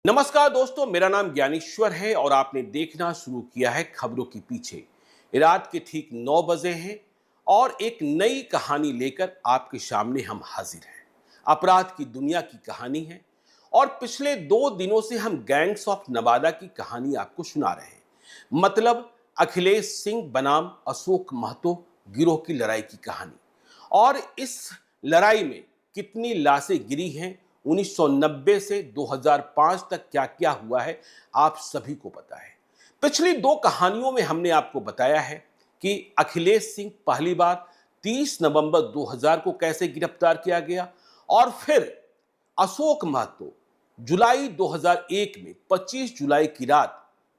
नमस्कार दोस्तों, मेरा नाम ज्ञानेश्वर है और आपने देखना शुरू किया है खबरों के पीछे। रात के ठीक 9 बजे हैं और एक नई कहानी लेकर आपके सामने हम हाजिर हैं। अपराध की दुनिया की कहानी है और पिछले 2 दिनों से हम गैंग्स ऑफ नवादा की कहानी आपको सुना रहे हैं। मतलब अखिलेश सिंह बनाम अशोक महतो गिरोह की लड़ाई की कहानी। और इस लड़ाई में कितनी लाशें गिरी हैं, 1990 से 2005 तक क्या क्या हुआ है, आप सभी को पता है। पिछली 2 कहानियों में हमने आपको बताया है कि अखिलेश सिंह पहली बार 30 नवंबर 2000 को कैसे गिरफ्तार किया गया और फिर अशोक महतो जुलाई 2001 में 25 जुलाई की रात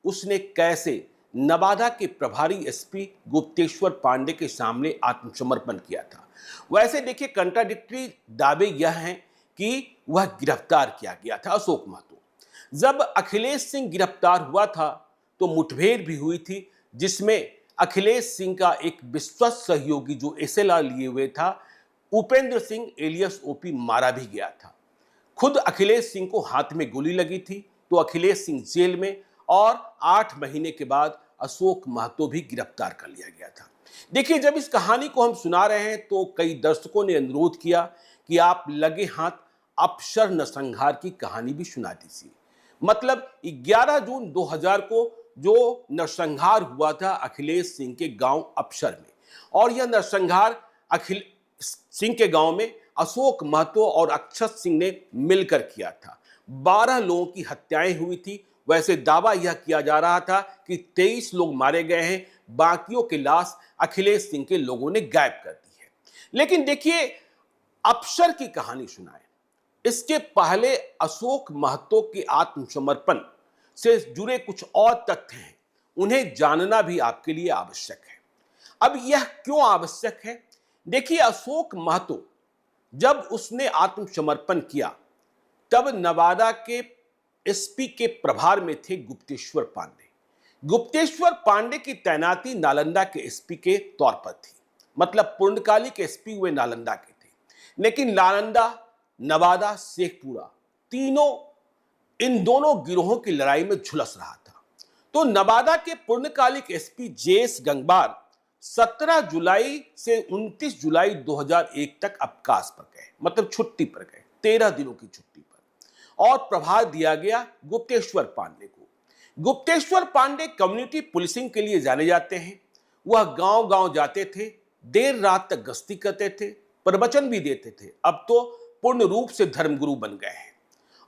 उसने कैसे नवादा के प्रभारी एसपी गुप्तेश्वर पांडे के सामने आत्मसमर्पण किया था। वैसे देखिए, कंट्राडिक्टरी दावे यह हैं कि वह गिरफ्तार किया गया था अशोक महतो। जब अखिलेश सिंह गिरफ्तार हुआ था तो मुठभेड़ भी हुई थी, जिसमें अखिलेश सिंह का एक विश्वस्त सहयोगी जो एसएलआर लिए हुए था, उपेंद्र सिंह एलियस ओपी, मारा भी गया था। खुद अखिलेश सिंह को हाथ में गोली लगी थी तो अखिलेश सिंह जेल में और 8 महीने के बाद अशोक महतो भी गिरफ्तार कर लिया गया था। देखिए, जब इस कहानी को हम सुना रहे हैं तो कई दर्शकों ने अनुरोध किया कि आप लगे हाथ अफसर नरसंहार की कहानी भी सुना दीजिए। मतलब 11 जून 2000 को जो नरसंहार हुआ था अखिलेश सिंह के गांव अफसर में, और यह नरसंहार अखिल सिंह के गांव में अशोक महतो और अक्षत सिंह ने मिलकर किया था। 12 लोगों की हत्याएं हुई थी। वैसे दावा यह किया जा रहा था कि 23 लोग मारे गए हैं, बाकियों की लाश अखिलेश सिंह के लोगों ने गायब कर दी है। लेकिन देखिए, अफसर की कहानी सुनाए इसके पहले अशोक महतो के आत्मसमर्पण से जुड़े कुछ और तथ्य हैं, उन्हें जानना भी आपके लिए आवश्यक है। अब यह क्यों आवश्यक है? देखिए, अशोक महतो जब उसने आत्मसमर्पण किया तब नवादा के एसपी के प्रभार में थे गुप्तेश्वर पांडे। गुप्तेश्वर पांडे की तैनाती नालंदा के एसपी के तौर पर थी। मतलब पूर्णकालिक एसपी वे नालंदा के थे, लेकिन नालंदा, नवादा, शेखपुरा तीनों इन दोनों गिरोहों की लड़ाई में झुलस रहा था। तो नवादा के पूर्णकालिक एसपी जेएस गंगवार 17 जुलाई से 29 जुलाई 2001 तक अवकाश पर गए, मतलब छुट्टी पर गए, 13 दिनों की छुट्टी पर, और प्रभार दिया गया गुप्तेश्वर पांडे को। गुप्तेश्वर पांडे कम्युनिटी पुलिसिंग के लिए जाने जाते हैं। वह गांव गांव जाते थे, देर रात तक गश्ती करते थे, प्रवचन भी देते थे। अब तो पूर्ण रूप से धर्मगुरु बन गए हैं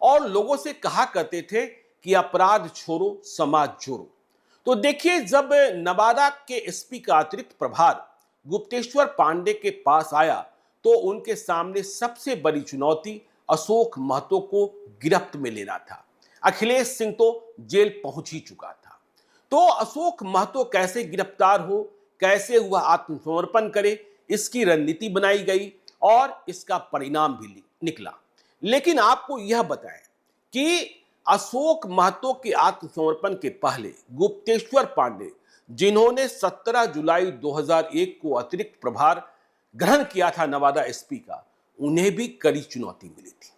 और लोगों से कहा करते थे कि अपराध छोड़ो, समाज जोड़ो। तो देखिए, जब नवादा के एसपी का अतिरिक्त प्रभार गुप्तेश्वर पांडे के पास आया तो उनके सामने सबसे बड़ी चुनौती अशोक महतो को गिरफ्त में लेना था। अखिलेश सिंह तो जेल पहुंच ही चुका था। तो अशोक महतो कैसे गिरफ्तार हो, कैसे वह आत्मसमर्पण करे, इसकी रणनीति बनाई गई और इसका परिणाम भी निकला। लेकिन आपको यह बताएं कि अशोक महतो के आत्मसमर्पण के पहले गुप्तेश्वर पांडे, जिन्होंने 17 जुलाई 2001 को अतिरिक्त प्रभार ग्रहण किया था नवादा एसपी का, उन्हें भी कड़ी चुनौती मिली थी।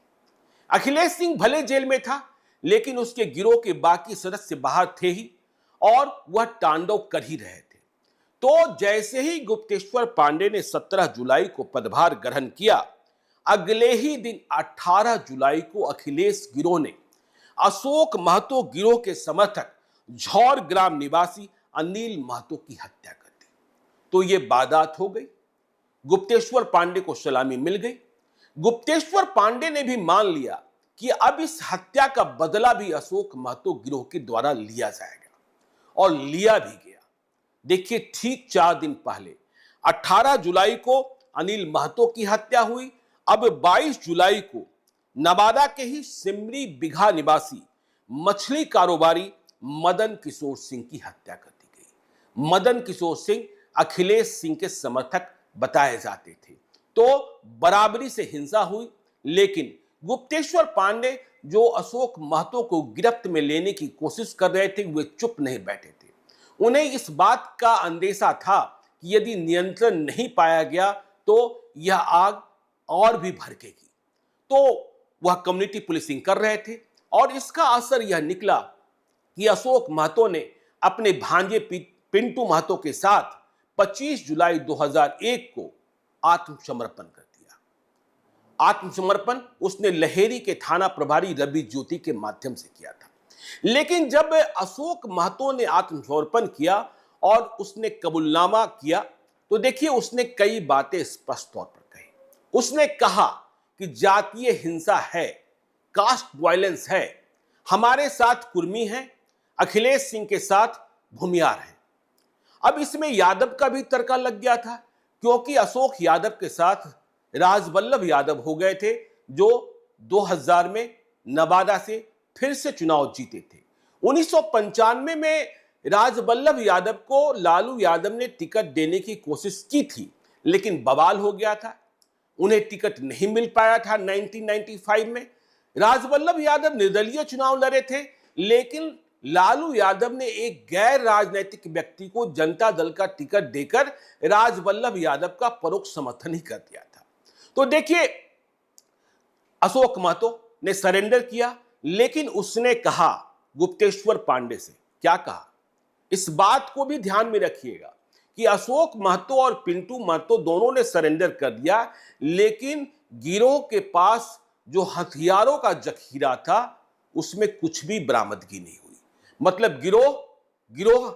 अखिलेश सिंह भले जेल में था, लेकिन उसके गिरोह के बाकी सदस्य बाहर थे ही और वह तांडव कर ही रहे थे। तो जैसे ही गुप्तेश्वर पांडे ने 17 जुलाई को पदभार ग्रहण किया, अगले ही दिन 18 जुलाई को अखिलेश गिरोह ने अशोक महतो गिरोह के समर्थक झौर ग्राम निवासी अनिल महतो की हत्या कर दी। तो यह वारदात हो गई। गुप्तेश्वर पांडे को सलामी मिल गई। गुप्तेश्वर पांडे ने भी मान लिया कि अब इस हत्या का बदला भी अशोक महतो गिरोह के द्वारा लिया जाएगा, और लिया भी गया। देखिए, ठीक 4 दिन पहले 18 जुलाई को अनिल महतो की हत्या हुई। अब 22 जुलाई को नवादा के ही सिमरी बिघा निवासी मछली कारोबारी मदन किशोर सिंह की हत्या कर दी गई। मदन किशोर सिंह अखिलेश सिंह के समर्थक बताए जाते थे। तो बराबरी से हिंसा हुई, लेकिन गुप्तेश्वर पांडे जो अशोक महतो को गिरफ्त में लेने की कोशिश कर रहे थे, वे चुप नहीं बैठे थे। उन्हें इस बात का अंदेशा था कि यदि नियंत्रण नहीं पाया गया तो यह आग और भी भड़केगी। तो वह कम्युनिटी पुलिसिंग कर रहे थे और इसका असर यह निकला कि अशोक महतो ने अपने भांजे पिंटू महतो के साथ 25 जुलाई 2001 को आत्मसमर्पण कर दिया। आत्मसमर्पण उसने लहेरी के थाना प्रभारी रवि ज्योति के माध्यम से किया था। लेकिन जब अशोक महतो ने आत्मसमर्पण किया और उसने कबूलनामा किया तो देखिए उसने कई बातें स्पष्ट तौर पर कही। उसने कहा कि जातीय हिंसा है, कास्ट वायलेंस है, हमारे साथ कुर्मी है, अखिलेश सिंह के साथ भूमियार है। अब इसमें यादव का भी तड़का लग गया था, क्योंकि अशोक यादव के साथ राजवल्लभ यादव हो गए थे, जो 2000 में नवादा से फिर से चुनाव जीते थे। 1995 में राजवल्लभ यादव को लालू यादव ने टिकट देने की कोशिश की थी, लेकिन बवाल हो गया था, उन्हें टिकट नहीं मिल पाया था। 1995 में राजवल्लभ यादव निर्दलीय चुनाव लड़े थे, लेकिन लालू यादव ने एक गैर राजनीतिक व्यक्ति को जनता दल का टिकट देकर राजवल्लभ यादव का परोक्ष समर्थन ही कर दिया था। तो देखिए अशोक महतो ने सरेंडर किया, लेकिन उसने कहा गुप्तेश्वर पांडे से, क्या कहा, इस बात को भी ध्यान में रखिएगा कि अशोक महतो और पिंटू महतो दोनों ने सरेंडर कर दिया, लेकिन गिरोह के पास जो हथियारों का जखीरा था उसमें कुछ भी बरामदगी नहीं हुई। मतलब गिरोह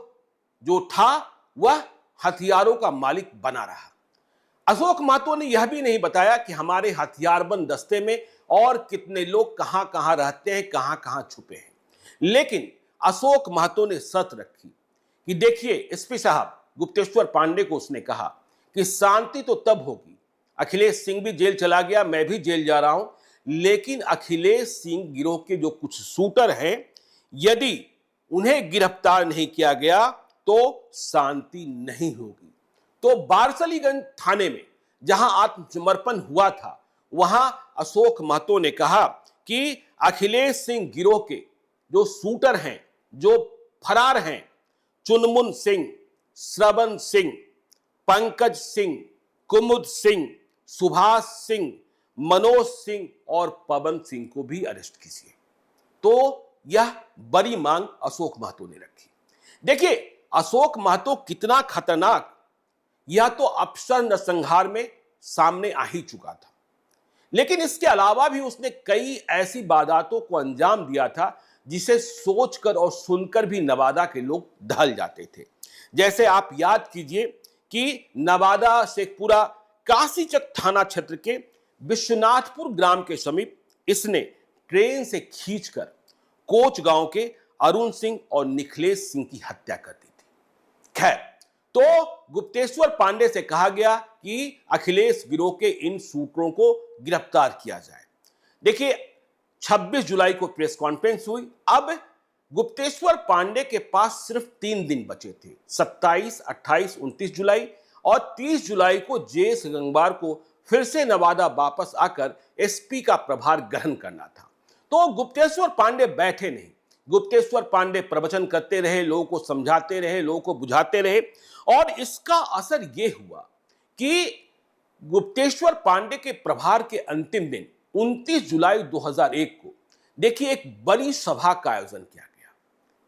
जो था वह हथियारों का मालिक बना रहा। अशोक महतो ने यह भी नहीं बताया कि हमारे हथियारबंद दस्ते में और कितने लोग कहां कहां रहते हैं, कहां कहां छुपे हैं। लेकिन अशोक महतो ने शर्त रखी कि देखिए एसपी साहब, गुप्तेश्वर पांडे को उसने कहा कि शांति तो तब होगी, अखिलेश सिंह भी जेल चला गया, मैं भी जेल जा रहा हूं, लेकिन अखिलेश सिंह गिरोह के जो कुछ शूटर हैं, यदि उन्हें गिरफ्तार नहीं किया गया तो शांति नहीं होगी। तो बारसलीगंज थाने में जहां आत्मसमर्पण हुआ था, वहां अशोक महतो ने कहा कि अखिलेश सिंह गिरोह के जो शूटर हैं, जो फरार हैं, चुनमुन सिंह, श्रवण सिंह, पंकज सिंह, कुमुद सिंह, सुभाष सिंह, मनोज सिंह और पवन सिंह को भी अरेस्ट कीजिए। तो यह बड़ी मांग अशोक महतो ने रखी। देखिए अशोक महतो कितना खतरनाक, यह तो अफसर नरसंहार में सामने आ ही चुका था, लेकिन इसके अलावा भी उसने कई ऐसी वारदातों को अंजाम दिया था जिसे सोचकर और सुनकर भी नवादा के लोग दहल जाते थे। जैसे आप याद कीजिए कि नवादा शेखपुरा काशीचक थाना क्षेत्र के विश्वनाथपुर ग्राम के समीप इसने ट्रेन से खींचकर कोच गांव के अरुण सिंह और निखिलेश सिंह की हत्या कर दी थी। खैर, तो गुप्तेश्वर पांडे से कहा गया कि अखिलेश गिरोह के इन शूटरों को गिरफ्तार किया जाए। देखिए 26 जुलाई को प्रेस कॉन्फ्रेंस हुई। अब गुप्तेश्वर पांडे के पास सिर्फ 3 दिन बचे थे, 27, 28, 29 जुलाई और 30 जुलाई को जेएस गंगवार को फिर से नवादा वापस आकर एसपी का प्रभार ग्रहण करना था। तो गुप्तेश्वर पांडे बैठे नहीं, गुप्तेश्वर पांडे प्रवचन करते रहे, लोगों को समझाते रहे, लोगों को बुझाते रहे, और इसका असर यह हुआ कि गुप्तेश्वर पांडे के प्रभार के अंतिम दिन 29 जुलाई 2001 को देखिए एक बड़ी सभा का आयोजन किया गया,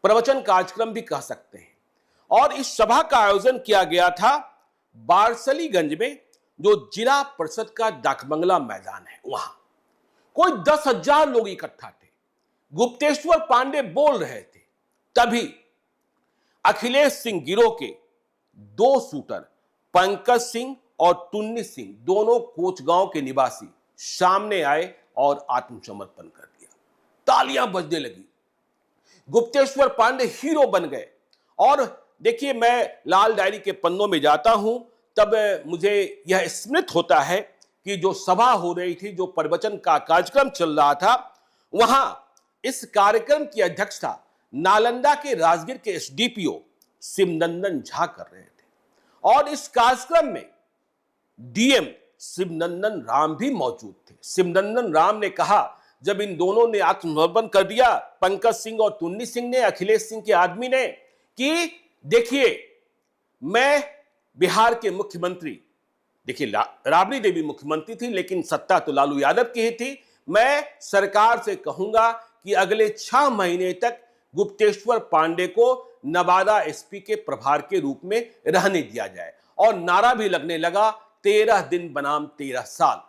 प्रवचन कार्यक्रम भी कह सकते हैं। और इस सभा का आयोजन किया गया था बारसलीगंज में, जो जिला परिषद का डाकबंगला मैदान है, वहां कोई 10,000 लोग इकट्ठा थे। गुप्तेश्वर पांडे बोल रहे थे, तभी अखिलेश सिंह गिरोह के 2 शूटर पंकज सिंह और टुन्नी सिंह, दोनों कोचगांव के निवासी, सामने आए और आत्मसमर्पण कर दिया। तालियां बजने लगी, गुप्तेश्वर पांडे हीरो बन गए। और देखिए मैं लाल डायरी के पन्नों में जाता हूं, तब मुझे यह स्मृत होता है कि जो सभा हो रही थी, जो प्रवचन का कार्यक्रम चल रहा था, वहां इस कार्यक्रम की अध्यक्षता नालंदा के राजगीर के एसडीपीओ शिवनंदन झा कर रहे थे। और इस कार्यक्रम में डीएम शिवनंदन राम भी मौजूद थे। शिवनंदन राम ने कहा, जब इन दोनों ने आत्मसमर्पण कर दिया, पंकज सिंह और टुन्नी सिंह ने, अखिलेश सिंह के आदमी ने, कि देखिए मैं बिहार के मुख्यमंत्री, देखिए राबड़ी देवी मुख्यमंत्री थी, लेकिन सत्ता तो लालू यादव की ही थी, मैं सरकार से कहूंगा कि अगले 6 महीने तक गुप्तेश्वर पांडे को नवादा एसपी के प्रभार के रूप में रहने दिया जाए। और नारा भी लगने लगा 13 दिन बनाम 13 साल।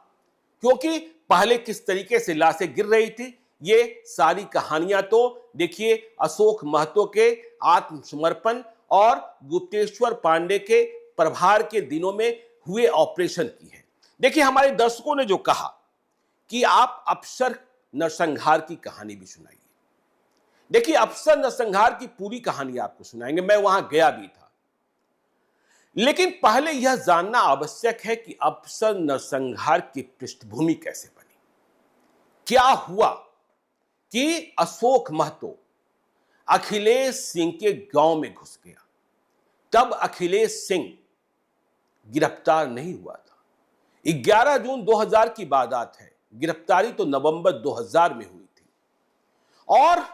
क्योंकि पहले किस तरीके से लाशें गिर रही थी, ये सारी कहानियां तो देखिए अशोक महतो के आत्मसमर्पण और गुप्तेश्वर पांडे के प्रभार के दिनों में हुए ऑपरेशन की है। देखिए हमारे दर्शकों ने जो कहा कि आप अफसर नरसंहार की कहानी भी सुनाइए। देखिए अफसर नरसंहार की पूरी कहानी आपको सुनाएंगे, मैं वहां गया भी था। लेकिन पहले यह जानना आवश्यक है कि अफसर नरसंहार की पृष्ठभूमि कैसे बनी। क्या हुआ कि अशोक महतो अखिलेश सिंह के गांव में घुस गया। तब अखिलेश सिंह गिरफ्तार नहीं हुआ था। 11 जून 2000 की बात है, गिरफ्तारी तो नवंबर 2000 में हुई थी। और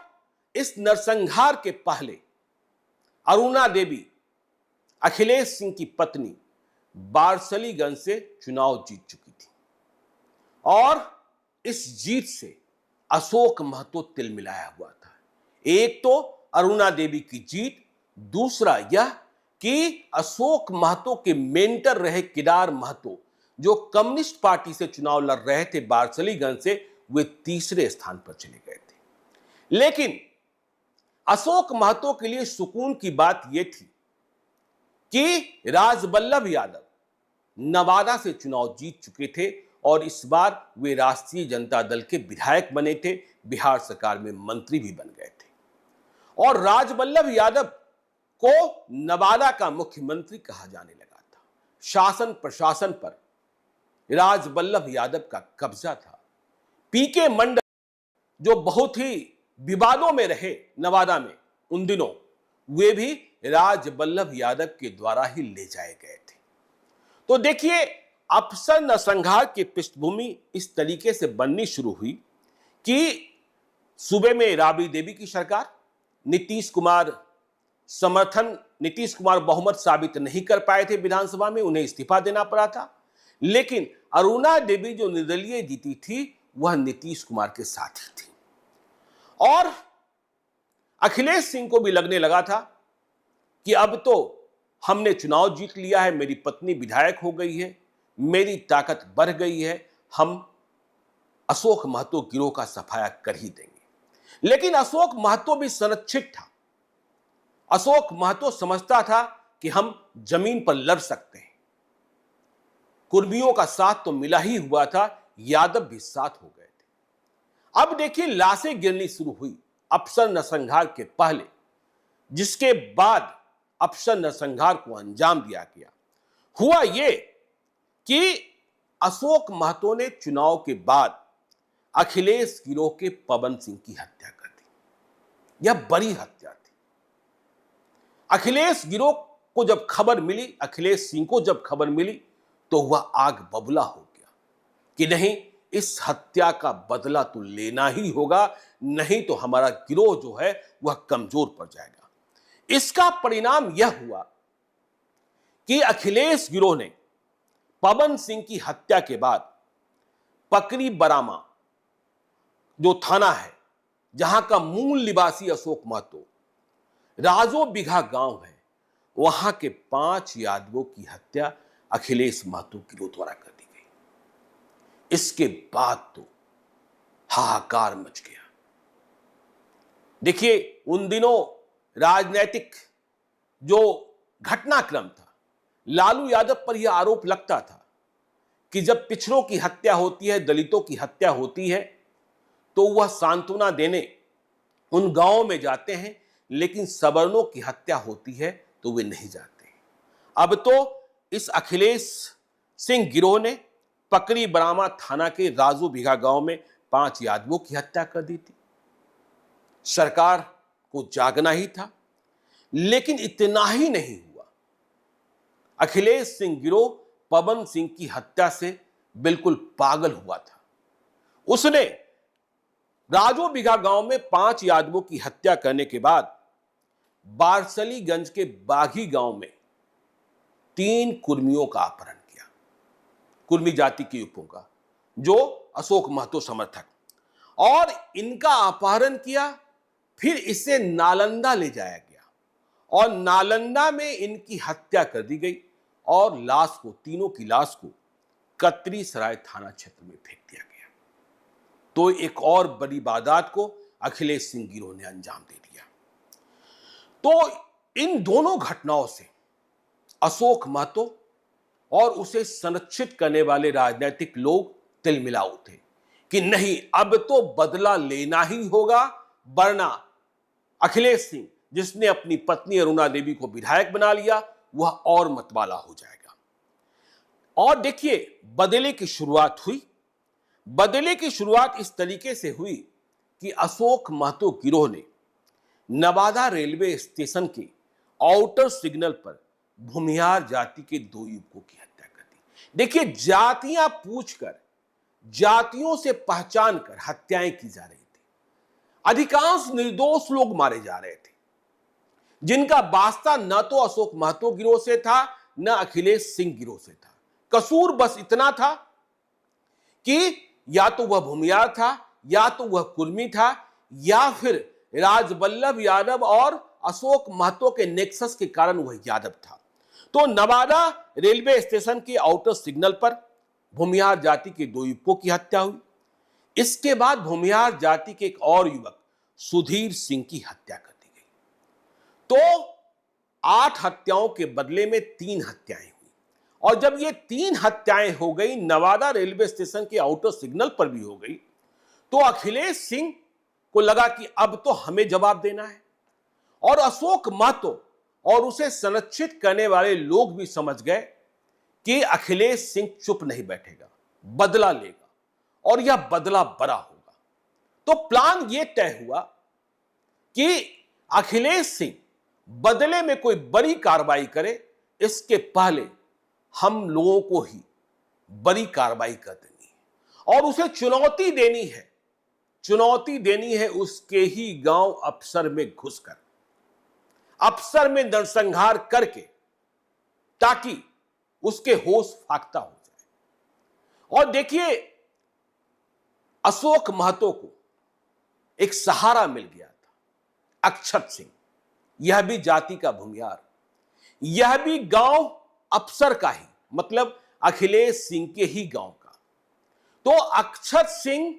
इस नरसंहार के पहले अरुणा देवी अखिलेश सिंह की पत्नी बारसलीगंज से चुनाव जीत चुकी थी और इस जीत से अशोक महतो तिलमिलाया हुआ था। एक तो अरुणा देवी की जीत, दूसरा यह कि अशोक महतो के मेंटर रहे केदार महतो जो कम्युनिस्ट पार्टी से चुनाव लड़ रहे थे बारसलीगंज से, वे तीसरे स्थान पर चले गए थे। लेकिन अशोक महतो के लिए सुकून की बात यह थी कि राजबल्लभ यादव नवादा से चुनाव जीत चुके थे और इस बार वे राष्ट्रीय जनता दल के विधायक बने थे, बिहार सरकार में मंत्री भी बन गए थे। और राजबल्लभ यादव को नवादा का मुख्यमंत्री कहा जाने लगा था। शासन प्रशासन पर राजबल्लभ यादव का कब्जा था। पीके मंडल जो बहुत ही विवादों में रहे नवादा में उन दिनों, वे भी राजबल्लभ यादव के द्वारा ही ले जाए गए थे। तो देखिए अफसर नरसंहार की पृष्ठभूमि इस तरीके से बननी शुरू हुई कि सूबे में राबड़ी देवी की सरकार, नीतीश कुमार बहुमत साबित नहीं कर पाए थे विधानसभा में, उन्हें इस्तीफा देना पड़ा था। लेकिन अरुणा देवी जो निर्दलीय जीती थी वह नीतीश कुमार के साथ ही थी। और अखिलेश सिंह को भी लगने लगा था कि अब तो हमने चुनाव जीत लिया है, मेरी पत्नी विधायक हो गई है, मेरी ताकत बढ़ गई है, हम अशोक महतो गिरोह का सफाया कर ही देंगे। लेकिन अशोक महतो भी संरक्षित था। अशोक महतो समझता था कि हम जमीन पर लड़ सकते हैं। कुर्मियों का साथ तो मिला ही हुआ था, यादव भी साथ हो गए थे। अब देखिए लाशें गिरनी शुरू हुई अफसर नरसंहार के पहले, जिसके बाद अफसर नरसंहार को अंजाम दिया गया। हुआ यह कि अशोक महतो ने चुनाव के बाद अखिलेश गिरोह के पवन सिंह की हत्या कर दी। यह बड़ी हत्या थी। अखिलेश गिरोह को जब खबर मिली, अखिलेश सिंह को जब खबर मिली, तो वह आग बबूला हो गया कि नहीं, इस हत्या का बदला तो लेना ही होगा, नहीं तो हमारा गिरोह जो है वह कमजोर पड़ जाएगा। इसका परिणाम यह हुआ कि अखिलेश गिरोह ने पवन सिंह की हत्या के बाद पकरी बरामा जो थाना है, जहां का मूल निवासी अशोक महतो, राजो बिघा गांव है, वहां के 5 यादवों की हत्या अखिलेश महतो गिरोह द्वारा कर दी गई। इसके बाद तो हाहाकार मच गया। देखिए उन दिनों राजनीतिक जो घटनाक्रम था, लालू यादव पर यह आरोप लगता था कि जब पिछड़ों की हत्या होती है, दलितों की हत्या होती है, तो वह सांत्वना देने उन गांवों में जाते हैं, लेकिन सवर्णों की हत्या होती है तो वे नहीं जाते। अब तो इस अखिलेश सिंह गिरोह ने पकरी बरामा थाना के राजू बिघा गांव में 5 यादवों की हत्या कर दी थी। सरकार को जागना ही था। लेकिन इतना ही नहीं हुआ, अखिलेश सिंह गिरोह पवन सिंह की हत्या से बिल्कुल पागल हुआ था। उसने राजो बिघा गांव में 5 यादवों की हत्या करने के बाद बारसलीगंज के बागी गांव में 3 कुर्मियों का अपहरण किया, कुर्मी जाति के युवकों का, जो अशोक महतो समर्थक। और इनका अपहरण किया। फिर इसे नालंदा ले जाया गया और नालंदा में इनकी हत्या कर दी गई और लाश को, तीनों की लाश को कतरी सराय थाना क्षेत्र में फेंक दिया गया। तो एक और बड़ी वारदात को अखिलेश सिंह गिरोह ने अंजाम दे दिया। तो इन दोनों घटनाओं से अशोक महतो और उसे संरक्षित करने वाले राजनीतिक लोग तिलमिला उठे कि नहीं, अब तो बदला लेना ही होगा, वरना अखिलेश सिंह, जिसने अपनी पत्नी अरुणा देवी को विधायक बना लिया, वह और मतवाला हो जाएगा। और देखिए, बदले की शुरुआत हुई। बदले की शुरुआत इस तरीके से हुई कि अशोक महतो गिरोह ने नवादा रेलवे स्टेशन के आउटर सिग्नल पर भूमिहार जाति के 2 युवकों की हत्या कर दी। देखिए, जातियां पूछकर, जातियों से पहचान कर हत्याएं की जा रही थी। अधिकांश निर्दोष लोग मारे जा रहे थे, जिनका वास्ता न तो अशोक महतो गिरोह से था, न अखिलेश सिंह गिरोह से था। कसूर बस इतना था कि या तो वह भूमिहार था, या तो वह कुर्मी था, या फिर राजवल्लभ यादव और अशोक महतो के नेक्सस के कारण वह यादव था। तो नवादा रेलवे स्टेशन के आउटर सिग्नल पर भूमिहार जाति के 2 युवकों की हत्या हुई। इसके बाद भूमिहार जाति के एक और युवक सुधीर सिंह की हत्या कर दी गई। तो 8 हत्याओं के बदले में 3 हत्याएं हुई। और जब ये 3 हत्याएं हो गई, नवादा रेलवे स्टेशन के आउटर सिग्नल पर भी हो गई, तो अखिलेश सिंह को लगा कि अब तो हमें जवाब देना है। और अशोक महतो और उसे संरक्षित करने वाले लोग भी समझ गए कि अखिलेश सिंह चुप नहीं बैठेगा, बदला लेगा, और यह बदला बड़ा होगा। तो प्लान यह तय हुआ कि अखिलेश सिंह बदले में कोई बड़ी कार्रवाई करे, इसके पहले हम लोगों को ही बड़ी कार्रवाई कर देनी है और उसे चुनौती देनी है। चुनौती देनी है उसके ही गांव अफसर में घुसकर, अफसर में नरसंहार करके, ताकि उसके होश फाख्ता हो जाए। और देखिए, अशोक महतो को एक सहारा मिल गया था, अक्षत सिंह। यह भी जाति का भूमिहार, यह भी गांव अफसर का ही, मतलब अखिलेश सिंह के ही गांव का। तो अक्षत सिंह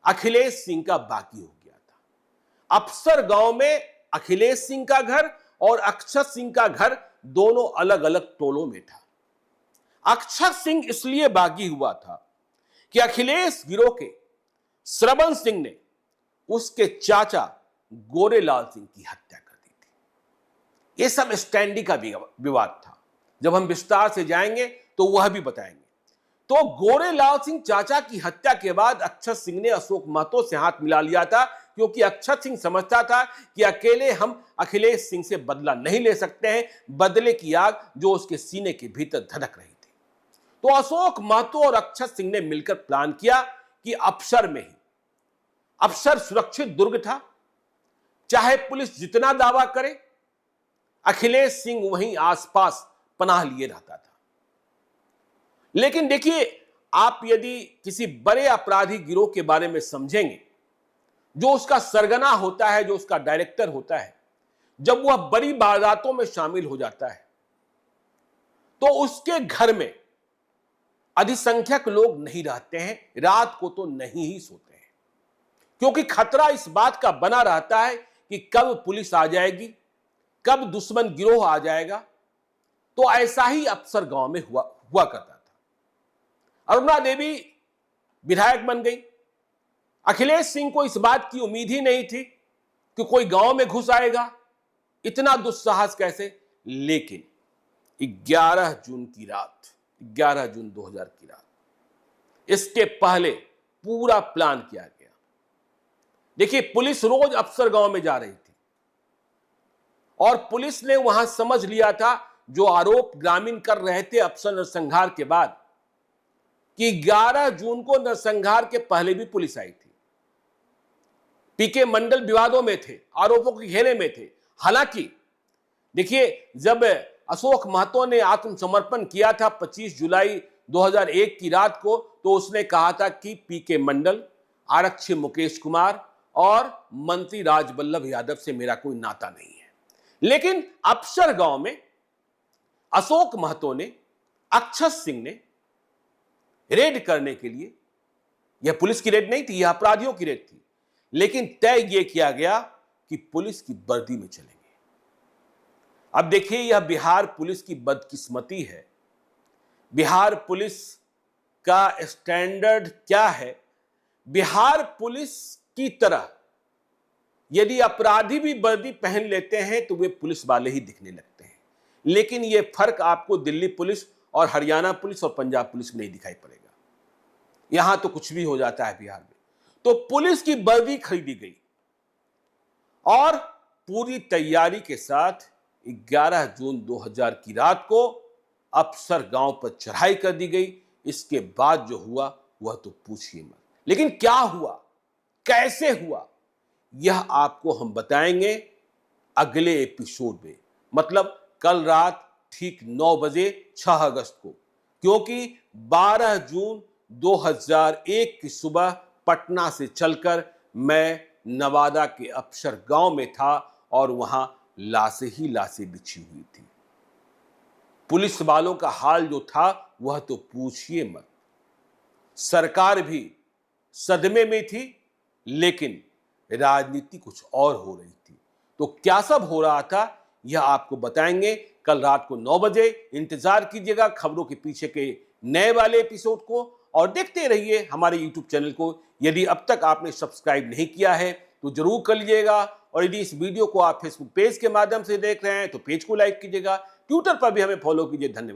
अखिलेश सिंह का बाकी हो गया था। अफसर गांव में अखिलेश सिंह का घर और अक्षत सिंह का घर दोनों अलग अलग टोलों में था। अक्षत सिंह इसलिए बागी हुआ था कि अखिलेश गिरोह के श्रवण सिंह ने उसके चाचा गोरेलाल सिंह की हत्या कर दी थी। यह सब स्टैंडी का विवाद था। जब हम विस्तार से जाएंगे तो वह भी बताएंगे। तो गोरेलाल सिंह चाचा की हत्या के बाद अक्षत सिंह ने अशोक महतो से हाथ मिला लिया था, क्योंकि अक्षत सिंह समझता था कि अकेले हम अखिलेश सिंह से बदला नहीं ले सकते हैं। बदले की आग जो उसके सीने के भीतर धधक रही थी। तो अशोक महतो और अक्षत सिंह ने मिलकर प्लान किया कि अफसर में ही, अफसर सुरक्षित दुर्ग था, चाहे पुलिस जितना दावा करे, अखिलेश सिंह वहीं आसपास पनाह लिए रहता था। लेकिन देखिए, आप यदि किसी बड़े अपराधी गिरोह के बारे में समझेंगे, जो उसका सरगना होता है, जो उसका डायरेक्टर होता है, जब वह बड़ी वारदातों में शामिल हो जाता है, तो उसके घर में अधिसंख्यक लोग नहीं रहते हैं, रात को तो नहीं ही सोते हैं, क्योंकि खतरा इस बात का बना रहता है कि कब पुलिस आ जाएगी, कब दुश्मन गिरोह आ जाएगा। तो ऐसा ही अफसर गांव में हुआ करता था। अरुणा देवी विधायक बन गई। अखिलेश सिंह को इस बात की उम्मीद ही नहीं थी कि कोई गांव में घुस आएगा, इतना दुस्साहस कैसे। लेकिन 11 जून की रात, 11 जून 2000 की रात, इसके पहले पूरा प्लान किया गया। देखिए, पुलिस रोज अफसर गांव में जा रही थी और पुलिस ने वहां समझ लिया था, जो आरोप ग्रामीण कर रहे थे अफसर नरसंहार के बाद, कि 11 जून को नरसंहार के पहले भी पुलिस आई थी। पीके मंडल विवादों में थे, आरोपों के घेरे में थे। हालांकि देखिए, जब अशोक महतो ने आत्मसमर्पण किया था 25 जुलाई 2001 की रात को, तो उसने कहा था कि पीके मंडल आरक्षी मुकेश कुमार और मंत्री राजबल्लभ यादव से मेरा कोई नाता नहीं है। लेकिन अफसर गांव में अशोक महतो ने, अक्षत सिंह ने रेड करने के लिए, यह पुलिस की रेड नहीं थी, यह अपराधियों की रेड थी, लेकिन तय यह किया गया कि पुलिस की वर्दी में चलेंगे। अब देखिए, यह बिहार पुलिस की बदकिस्मती है। बिहार पुलिस का स्टैंडर्ड क्या है? बिहार पुलिस की तरह यदि अपराधी भी वर्दी पहन लेते हैं तो वे पुलिस वाले ही दिखने लगते हैं। लेकिन यह फर्क आपको दिल्ली पुलिस और हरियाणा पुलिस और पंजाब पुलिस में नहीं दिखाई पड़ेगा। यहां तो कुछ भी हो जाता है बिहार में। तो पुलिस की वर्दी खरीदी गई और पूरी तैयारी के साथ 11 जून 2000 की रात को अफसर गांव पर चढ़ाई कर दी गई। इसके बाद जो हुआ वह तो पूछिए मत। लेकिन क्या हुआ, कैसे हुआ, यह आपको हम बताएंगे अगले एपिसोड में, मतलब कल रात ठीक 9 बजे 6 अगस्त को, क्योंकि 12 जून 2001 की सुबह पटना से चलकर मैं नवादा के अफसर गांव में था और वहां लाशें ही लाशें बिछी हुई थी। पुलिस वालों का हाल जो था वह तो पूछिए मत। सरकार भी सदमे में थी, लेकिन राजनीति कुछ और हो रही थी। तो क्या सब हो रहा था यह आपको बताएंगे कल रात को 9 बजे। इंतजार कीजिएगा खबरों के पीछे के नए वाले एपिसोड को और देखते रहिए हमारे YouTube चैनल को। यदि अब तक आपने सब्सक्राइब नहीं किया है तो जरूर कर लीजिएगा, और यदि इस वीडियो को आप फेसबुक पेज के माध्यम से देख रहे हैं तो पेज को लाइक कीजिएगा, ट्विटर पर भी हमें फॉलो कीजिए। धन्यवाद।